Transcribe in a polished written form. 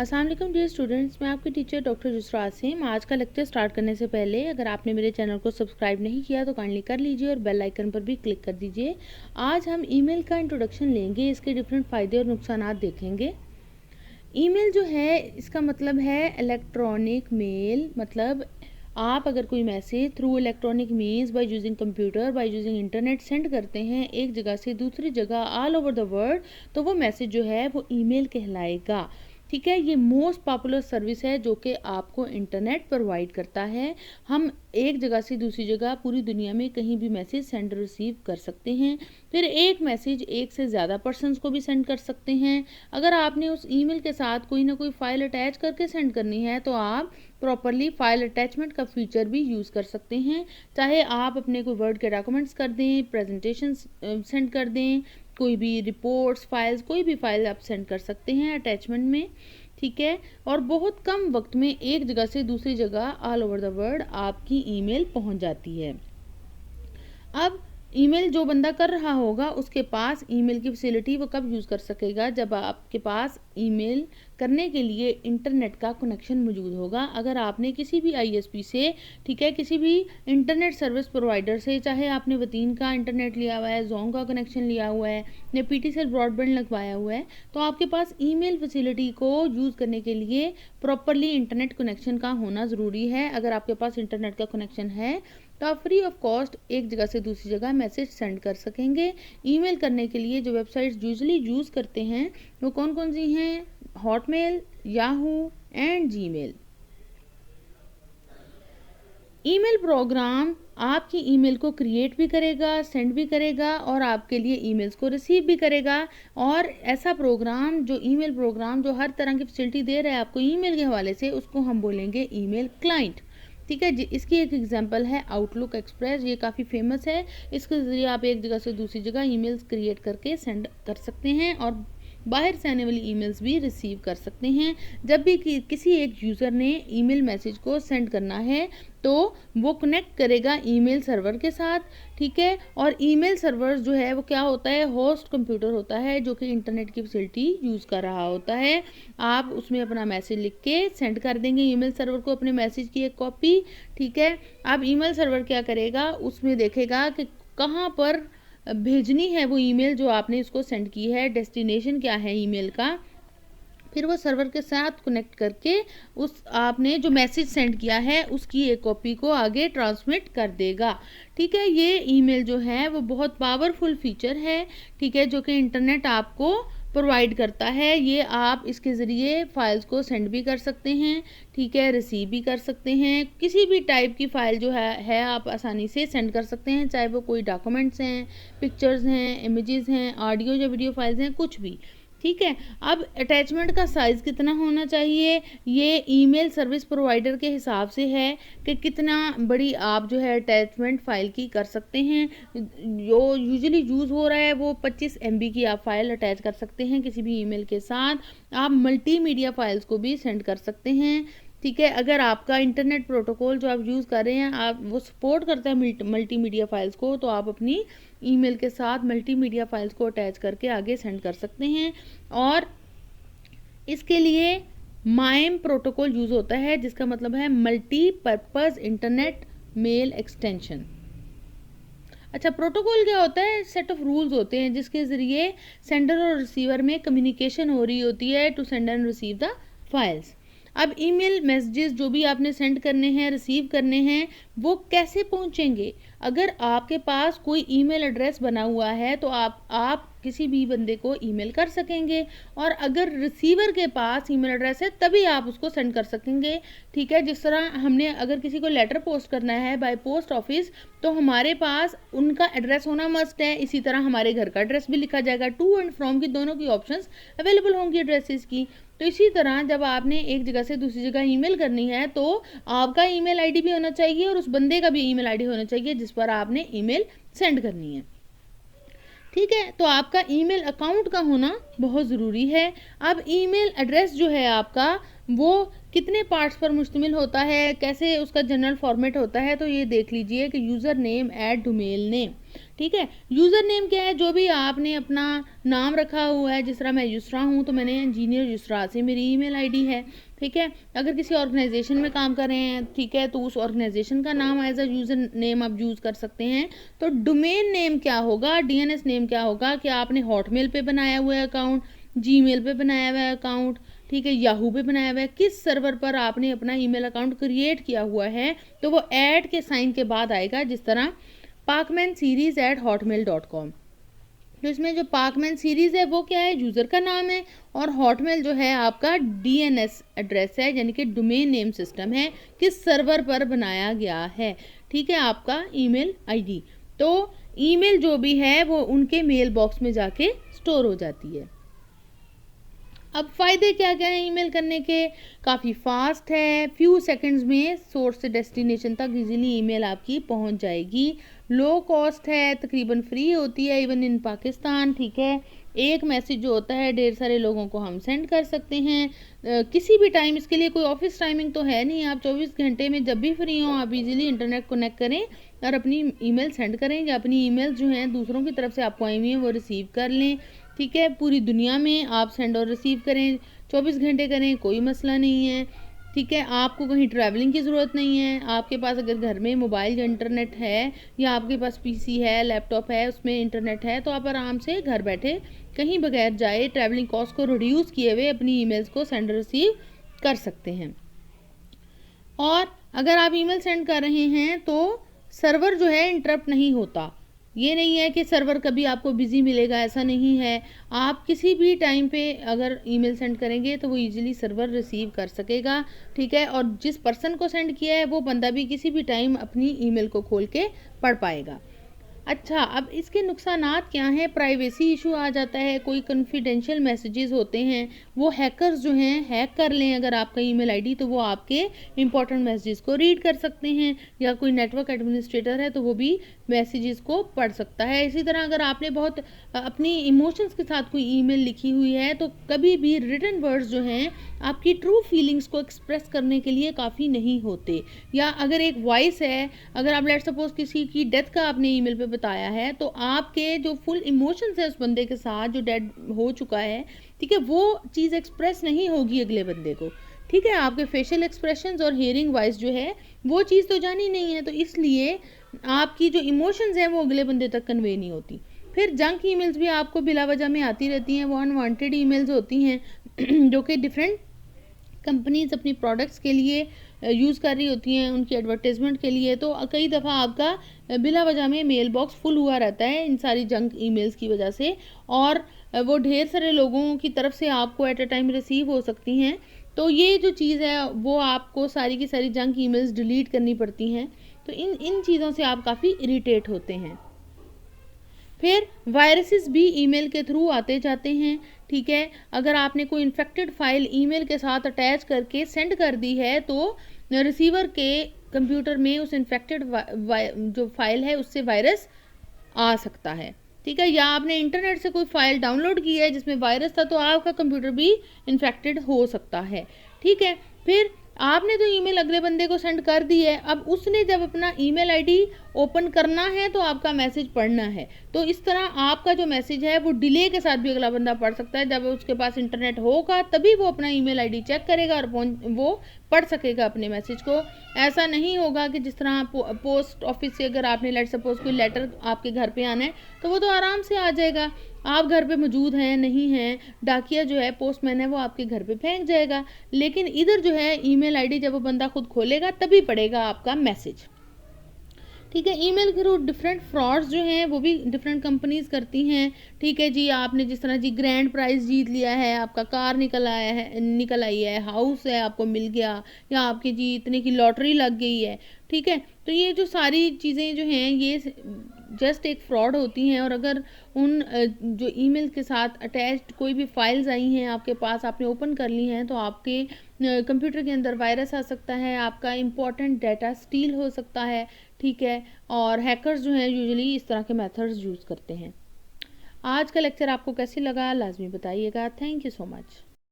अस्सलाम वालेकुम dear students, मैं आपकी टीचर डॉक्टर जुसरा आसिम। आज का लेक्चर स्टार्ट करने से पहले अगर आपने मेरे चैनल को सब्सक्राइब नहीं किया तो काइंडली कर लीजिए और बेल आइकन पर भी क्लिक कर दीजिए। आज हम ईमेल का इंट्रोडक्शन लेंगे, इसके डिफरेंट फ़ायदे और नुकसानात देखेंगे। ईमेल जो है इसका मतलब है इलेक्ट्रॉनिक मेल, मतलब आप अगर कोई message through electronic means by using computer by using internet send करते हैं एक जगह से दूसरी जगह ऑल ओवर द वर्ल्ड, तो वो मैसेज जो है वो ईमेल कहलाएगा। ठीक है, ये मोस्ट पॉपुलर सर्विस है जो कि आपको इंटरनेट प्रोवाइड करता है। हम एक जगह से दूसरी जगह पूरी दुनिया में कहीं भी मैसेज सेंड रिसीव कर सकते हैं। फिर एक मैसेज एक से ज़्यादा पर्सन्स को भी सेंड कर सकते हैं। अगर आपने उस ईमेल के साथ कोई ना कोई फाइल अटैच करके सेंड करनी है तो आप प्रॉपरली फाइल अटैचमेंट का फीचर भी यूज़ कर सकते हैं। चाहे आप अपने कोई वर्ड के डॉक्यूमेंट्स कर दें, प्रेजेंटेशन सेंड कर दें, कोई भी रिपोर्ट्स फाइल्स, कोई भी फाइल आप सेंड कर सकते हैं अटैचमेंट में। ठीक है, और बहुत कम वक्त में एक जगह से दूसरी जगह ऑल ओवर द वर्ल्ड आपकी ईमेल पहुंच जाती है। अब ईमेल जो बंदा कर रहा होगा उसके पास ईमेल की फैसिलिटी वो कब यूज़ कर सकेगा? जब आपके पास ईमेल करने के लिए इंटरनेट का कनेक्शन मौजूद होगा। अगर आपने किसी भी आईएसपी से, ठीक है, किसी भी इंटरनेट सर्विस प्रोवाइडर से, चाहे आपने वतीन का इंटरनेट लिया हुआ है, जोंग का कनेक्शन लिया हुआ है या पीटीसीएल ब्रॉडबैंड लगवाया हुआ है, तो आपके पास ईमेल फैसिलिटी को यूज़ करने के लिए प्रॉपरली इंटरनेट कनेक्शन का होना ज़रूरी है। अगर आपके पास इंटरनेट का कनेक्शन है तो आप फ्री ऑफ कॉस्ट एक जगह से दूसरी जगह मैसेज सेंड कर सकेंगे। ईमेल करने के लिए जो वेबसाइट्स यूजुअली यूज़ करते हैं वो कौन कौन सी हैं? Hotmail, Yahoo and Gmail. Email program आपकी ईमेल को क्रिएट भी करेगा, सेंड भी करेगा और आपके लिए ईमेल्स को रिसीव भी करेगा। और ऐसा प्रोग्राम, जो ईमेल प्रोग्राम जो हर तरह की फैसिलिटी दे रहा है आपको ईमेल के हवाले से, उसको हम बोलेंगे ईमेल क्लाइंट। ठीक है जी, इसकी एक एग्जांपल है आउटलुक एक्सप्रेस। ये काफ़ी फेमस है। इसके ज़रिए आप एक जगह से दूसरी जगह ईमेल्स क्रिएट करके सेंड कर सकते हैं और बाहर से आने वाली ईमेल्स भी रिसीव कर सकते हैं। जब भी किसी एक यूज़र ने ईमेल मैसेज को सेंड करना है तो वो कनेक्ट करेगा ईमेल सर्वर के साथ। ठीक है, और ईमेल सर्वर जो है वो क्या होता है? होस्ट कंप्यूटर होता है जो कि इंटरनेट की फैसिलिटी यूज़ कर रहा होता है। आप उसमें अपना मैसेज लिख के सेंड कर देंगे ईमेल सर्वर को, अपने मैसेज की एक कॉपी। ठीक है, अब ईमेल सर्वर क्या करेगा? उसमें देखेगा कि कहाँ पर भेजनी है वो ईमेल जो आपने इसको सेंड की है, डेस्टिनेशन क्या है ईमेल का। फिर वो सर्वर के साथ कनेक्ट करके उस आपने जो मैसेज सेंड किया है उसकी एक कॉपी को आगे ट्रांसमिट कर देगा। ठीक है, ये ईमेल जो है वो बहुत पावरफुल फीचर है। ठीक है, जो कि इंटरनेट आपको प्रोवाइड करता है। ये आप इसके ज़रिए फाइल्स को सेंड भी कर सकते हैं, ठीक है, रिसीव भी कर सकते हैं। किसी भी टाइप की फ़ाइल जो है आप आसानी से सेंड कर सकते हैं, चाहे वो कोई डॉक्यूमेंट्स हैं, पिक्चर्स हैं, इमेजेस हैं, ऑडियो या वीडियो फाइल्स हैं, कुछ भी। ठीक है, अब अटैचमेंट का साइज़ कितना होना चाहिए? ये ईमेल सर्विस प्रोवाइडर के हिसाब से है कि कितना बड़ी आप जो है अटैचमेंट फ़ाइल की कर सकते हैं। जो यूजुअली यूज़ हो रहा है वो 25 MB की आप फाइल अटैच कर सकते हैं किसी भी ईमेल के साथ। आप मल्टीमीडिया फाइल्स को भी सेंड कर सकते हैं। ठीक है, अगर आपका इंटरनेट प्रोटोकॉल जो आप यूज़ कर रहे हैं आप वो सपोर्ट करता है मल्टीमीडिया फाइल्स को, तो आप अपनी ईमेल के साथ मल्टीमीडिया फाइल्स को अटैच करके आगे सेंड कर सकते हैं। और इसके लिए माइम प्रोटोकॉल यूज़ होता है जिसका मतलब है मल्टीपर्पज़ इंटरनेट मेल एक्सटेंशन। अच्छा, प्रोटोकॉल क्या होता है? सेट ऑफ रूल्स होते हैं जिसके ज़रिए सेंडर और रिसीवर में कम्युनिकेशन हो रही होती है to send and receive the files. अब ईमेल मैसेजेस जो भी आपने सेंड करने हैं, रिसीव करने हैं, वो कैसे पहुंचेंगे? अगर आपके पास कोई ईमेल एड्रेस बना हुआ है तो आप किसी भी बंदे को ईमेल कर सकेंगे, और अगर रिसीवर के पास ईमेल एड्रेस है तभी आप उसको सेंड कर सकेंगे। ठीक है, जिस तरह हमने अगर किसी को लेटर पोस्ट करना है बाय पोस्ट ऑफिस तो हमारे पास उनका एड्रेस होना मस्ट है। इसी तरह हमारे घर का एड्रेस भी लिखा जाएगा। टू एंड फ्रॉम की दोनों की ऑप्शंस अवेलेबल होंगी एड्रेसेस की। तो इसी तरह जब आपने एक जगह से दूसरी जगह ईमेल करनी है तो आपका ईमेल आईडी भी होना चाहिए और उस बंदे का भी ईमेल आईडी होना चाहिए जिस पर आपने ईमेल सेंड करनी है। ठीक है, तो आपका ईमेल अकाउंट का होना बहुत ज़रूरी है। अब ईमेल एड्रेस जो है आपका वो कितने पार्ट्स पर मुश्तमिल होता है, कैसे उसका जनरल फॉर्मेट होता है, तो ये देख लीजिए कि user name at domain name. ठीक है। यूज़र नेम क्या है, जो भी आपने अपना नाम रखा हुआ है, जिस तरह मैं युसरा हूँ तो मैंने इंजीनियर युसरा से मेरी ईमेल आईडी है, ठीक है। अगर किसी ऑर्गेनाइजेशन में काम कर रहे हैं, ठीक है, तो उस ऑर्गेनाइजेशन का नाम एज अ यूज़र नेम आप यूज़ कर सकते हैं। तो डोमेन नेम क्या होगा, डीएनएस नेम क्या होगा, कि आपने हॉटमेल पे बनाया हुआ है अकाउंट, जीमेल पे बनाया हुआ है अकाउंट, ठीक है, याहू पे बनाया हुआ है, किस सर्वर पर आपने अपना ईमेल अकाउंट क्रिएट किया हुआ है, तो वो ऐड के साइन के बाद आएगा। जिस तरह parkmanseries@hotmail.com, तो इसमें जो पार्कमैन सीरीज़ है वो क्या है, यूज़र का नाम है, और हॉटमेल जो है आपका डीएनएस एड्रेस है, यानी कि डोमेन नेम सिस्टम है, किस सर्वर पर बनाया गया है, ठीक है, आपका ईमेल आईडी। तो ईमेल जो भी है वो उनके मेल बॉक्स में जाके स्टोर हो जाती है। अब फ़ायदे क्या क्या हैं ईमेल करने के, काफ़ी फास्ट है, फ्यू सेकंड्स में सोर्स से डेस्टिनेशन तक इजीली ईमेल आपकी पहुंच जाएगी, लो कॉस्ट है, तकरीबन फ्री होती है इवन इन पाकिस्तान, ठीक है। एक मैसेज जो होता है ढेर सारे लोगों को हम सेंड कर सकते हैं किसी भी टाइम, इसके लिए कोई ऑफिस टाइमिंग तो है नहीं, आप 24 घंटे में जब भी फ्री हो आप इजीली इंटरनेट कनेक्ट करें और अपनी ईमेल सेंड करें, या अपनी ईमेल जो हैं दूसरों की तरफ से आपको आई हुई हैं वो रिसीव कर लें, ठीक है। पूरी दुनिया में आप सेंड और रिसीव करें, 24 घंटे करें, कोई मसला नहीं है, ठीक है। आपको कहीं ट्रैवलिंग की ज़रूरत नहीं है, आपके पास अगर घर में मोबाइल या इंटरनेट है, या आपके पास पीसी है, लैपटॉप है, उसमें इंटरनेट है, तो आप आराम से घर बैठे कहीं बगैर जाए ट्रैवलिंग कॉस्ट को रिड्यूस किए हुए अपनी ईमेल्स को सेंड रिसीव कर सकते हैं। और अगर आप ईमेल सेंड कर रहे हैं तो सर्वर जो है इंटरप्ट नहीं होता, ये नहीं है कि सर्वर कभी आपको बिजी मिलेगा, ऐसा नहीं है। आप किसी भी टाइम पे अगर ईमेल सेंड करेंगे तो वो इजीली सर्वर रिसीव कर सकेगा, ठीक है, और जिस पर्सन को सेंड किया है वो बंदा भी किसी भी टाइम अपनी ईमेल को खोल के पढ़ पाएगा। अच्छा, अब इसके नुकसानात क्या हैं, प्राइवेसी इशू आ जाता है, कोई कॉन्फिडेंशियल मैसेजेस होते हैं वो हैकर्स जो हैं हैक कर लें अगर आपका ईमेल आईडी, तो वो आपके इंपॉर्टेंट मैसेजेस को रीड कर सकते हैं, या कोई नेटवर्क एडमिनिस्ट्रेटर है तो वो भी मैसेजेस को पढ़ सकता है। इसी तरह अगर आपने बहुत अपनी इमोशंस के साथ कोई ईमेल लिखी हुई है तो कभी भी रिटन वर्ड्स जो हैं आपकी ट्रू फीलिंग्स को एक्सप्रेस करने के लिए काफ़ी नहीं होते, या अगर एक वॉइस है, अगर आप लेट सपोज किसी की डेथ का आपने ईमेल पे बताया है तो आपके जो फुल इमोशंस है उस बंदे के साथ जो डेड हो चुका है, ठीक है, वो चीज़ एक्सप्रेस नहीं होगी अगले बंदे को, ठीक है। आपके फेशियल एक्सप्रेशंस और हियरिंग वॉइस जो है वो चीज़ तो जानी नहीं है, तो इसलिए आपकी जो इमोशंस हैं वो अगले बंदे तक कन्वे नहीं होती। फिर जंक ईमेल्स भी आपको बिला वजह में आती रहती हैं, वो अनवांटेड ईमेल्स होती हैं जो कि डिफरेंट कंपनीज अपनी प्रोडक्ट्स के लिए यूज़ कर रही होती हैं उनकी एडवर्टाइजमेंट के लिए, तो कई दफ़ा आपका बिला वजह में मेल बॉक्स फुल हुआ रहता है इन सारी जंक ईमेल्स की वजह से, और वो ढेर सारे लोगों की तरफ से आपको एट अ टाइम रिसीव हो सकती हैं। तो ये जो चीज़ है वो आपको सारी की सारी जंक ईमेल्स डिलीट करनी पड़ती हैं, तो इन इन चीज़ों से आप काफ़ी इरिटेट होते हैं। फिर वायरसेस भी ईमेल के थ्रू आते जाते हैं, ठीक है। अगर आपने कोई इन्फेक्टेड फाइल ईमेल के साथ अटैच करके सेंड कर दी है तो रिसीवर के कंप्यूटर में उस इन्फेक्टेड जो फाइल है उससे वायरस आ सकता है, ठीक है। या आपने इंटरनेट से कोई फाइल डाउनलोड की है जिसमें वायरस था तो आपका कंप्यूटर भी इन्फेक्टेड हो सकता है, ठीक है। फिर आपने तो ईमेल अगले बंदे को सेंड कर दी है, अब उसने जब अपना ईमेल आईडी ओपन करना है तो आपका मैसेज पढ़ना है, तो इस तरह आपका जो मैसेज है वो डिले के साथ भी अगला बंदा पढ़ सकता है। जब उसके पास इंटरनेट होगा तभी वो अपना ईमेल आईडी चेक करेगा और वो पढ़ सकेगा अपने मैसेज को। ऐसा नहीं होगा कि जिस तरह पोस्ट ऑफिस से अगर आपने लेट सपोज कोई लेटर आपके घर पे आना है तो वो तो आराम से आ जाएगा, आप घर पे मौजूद हैं नहीं हैं, डाकिया जो है पोस्टमैन है वो आपके घर पे फेंक जाएगा, लेकिन इधर जो है ईमेल आईडी जब वो बंदा खुद खोलेगा तभी पढ़ेगा आपका मैसेज, ठीक है। ईमेल के थ्रू डिफरेंट फ्रॉड्स जो हैं वो भी डिफरेंट कंपनीज करती हैं, ठीक है जी। आपने जिस तरह जी ग्रैंड प्राइज जीत लिया है, आपका कार निकल आई है, हाउस है आपको मिल गया, या आपकी जी इतने की लॉटरी लग गई है, ठीक है। तो ये जो सारी चीज़ें जो हैं ये जस्ट एक फ्रॉड होती हैं, और अगर उन जो ईमेल के साथ अटैच्ड कोई भी फाइल्स आई हैं आपके पास, आपने ओपन कर ली हैं, तो आपके कंप्यूटर के अंदर वायरस आ सकता है, आपका इंपॉर्टेंट डाटा स्टील हो सकता है, ठीक है। और हैकर्स जो हैं यूजुअली इस तरह के मेथड्स यूज़ करते हैं। आज का लेक्चर आपको कैसे लगा लाजमी बताइएगा। Thank you so much.